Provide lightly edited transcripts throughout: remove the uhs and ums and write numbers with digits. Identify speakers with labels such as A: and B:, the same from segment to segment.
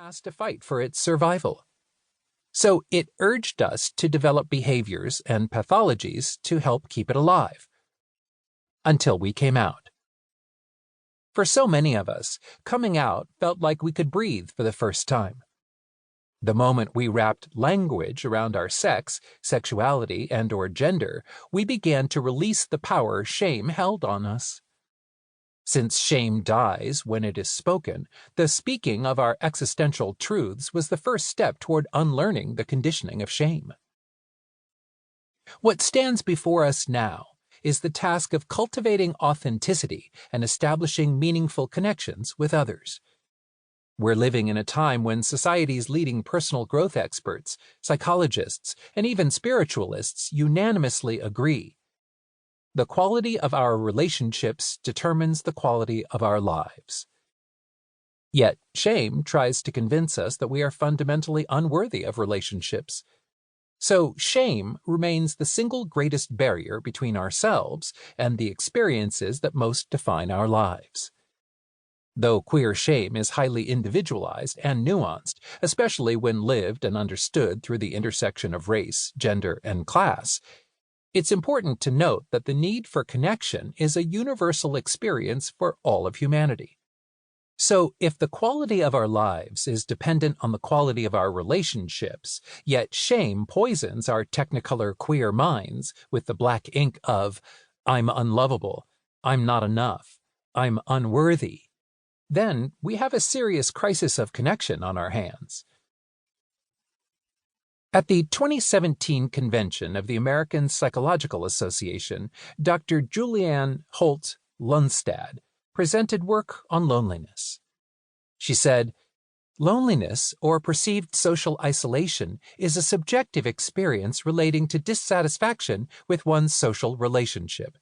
A: has to fight for its survival. So it urged us to develop behaviors and pathologies to help keep it alive. Until we came out. For so many of us, coming out felt like we could breathe for the first time. The moment we wrapped language around our sex, sexuality, and/or gender, we began to release the power shame held on us. Since shame dies when it is spoken, the speaking of our existential truths was the first step toward unlearning the conditioning of shame. What stands before us now is the task of cultivating authenticity and establishing meaningful connections with others. We're living in a time when society's leading personal growth experts, psychologists, and even spiritualists unanimously agree. The quality of our relationships determines the quality of our lives. Yet, shame tries to convince us that we are fundamentally unworthy of relationships. So, shame remains the single greatest barrier between ourselves and the experiences that most define our lives. Though queer shame is highly individualized and nuanced, especially when lived and understood through the intersection of race, gender, and class, it's important to note that the need for connection is a universal experience for all of humanity. So, if the quality of our lives is dependent on the quality of our relationships, yet shame poisons our technicolor queer minds with the black ink of, I'm unlovable, I'm not enough, I'm unworthy, then we have a serious crisis of connection on our hands. At the 2017 convention of the American Psychological Association, Dr. Julianne Holt-Lundstad presented work on loneliness. She said, "Loneliness, or perceived social isolation, is a subjective experience relating to dissatisfaction with one's social relationship.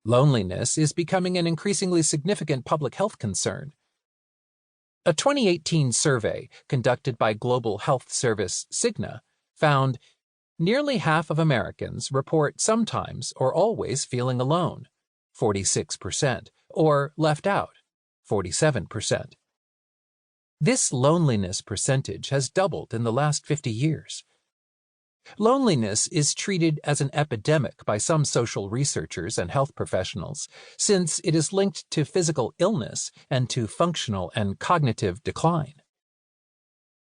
A: Loneliness is becoming an increasingly significant public health concern. A 2018 survey conducted by global health service Cigna found nearly half of Americans report sometimes or always feeling alone, 46%, or left out, 47%. This loneliness percentage has doubled in the last 50 years. Loneliness is treated as an epidemic by some social researchers and health professionals, since it is linked to physical illness and to functional and cognitive decline.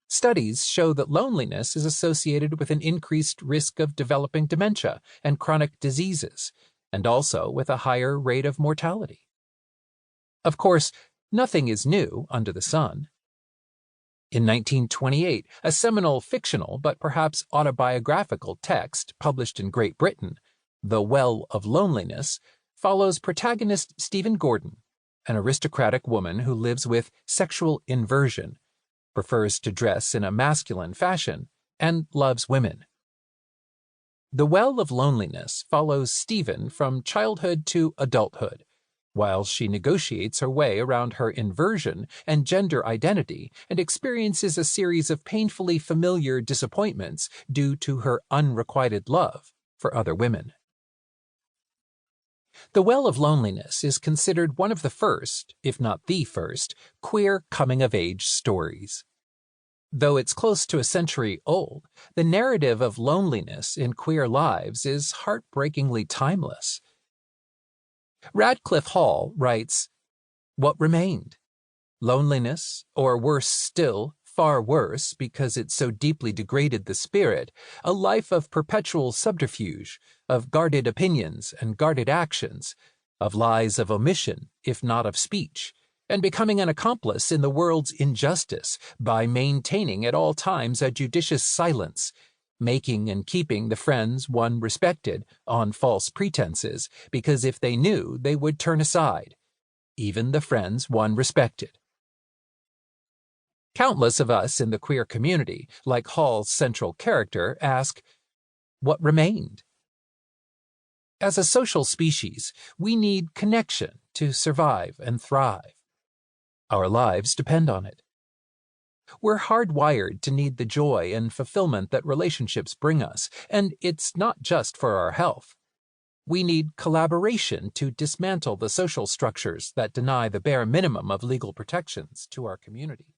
A: Studies show that loneliness is associated with an increased risk of developing dementia and chronic diseases, and also with a higher rate of mortality. Of course, nothing is new under the sun. In 1928, a seminal fictional but perhaps autobiographical text published in Great Britain, The Well of Loneliness, follows protagonist Stephen Gordon, an aristocratic woman who lives with sexual inversion, prefers to dress in a masculine fashion, and loves women. The Well of Loneliness follows Stephen from childhood to adulthood, while she negotiates her way around her inversion and gender identity and experiences a series of painfully familiar disappointments due to her unrequited love for other women. The Well of Loneliness is considered one of the first, if not the first, queer coming-of-age stories. Though it's close to a century old, the narrative of loneliness in queer lives is heartbreakingly timeless. Radcliffe Hall writes, "What remained? Loneliness, or worse still, far worse because it so deeply degraded the spirit, a life of perpetual subterfuge, of guarded opinions and guarded actions, of lies of omission, if not of speech, and becoming an accomplice in the world's injustice by maintaining at all times a judicious silence, making and keeping the friends one respected on false pretenses, because if they knew they would turn aside, even the friends one respected." Countless of us in the queer community, like Hall's central character, ask, what remained? As a social species, we need connection to survive and thrive. Our lives depend on it. We're hardwired to need the joy and fulfillment that relationships bring us, and it's not just for our health. We need collaboration to dismantle the social structures that deny the bare minimum of legal protections to our community.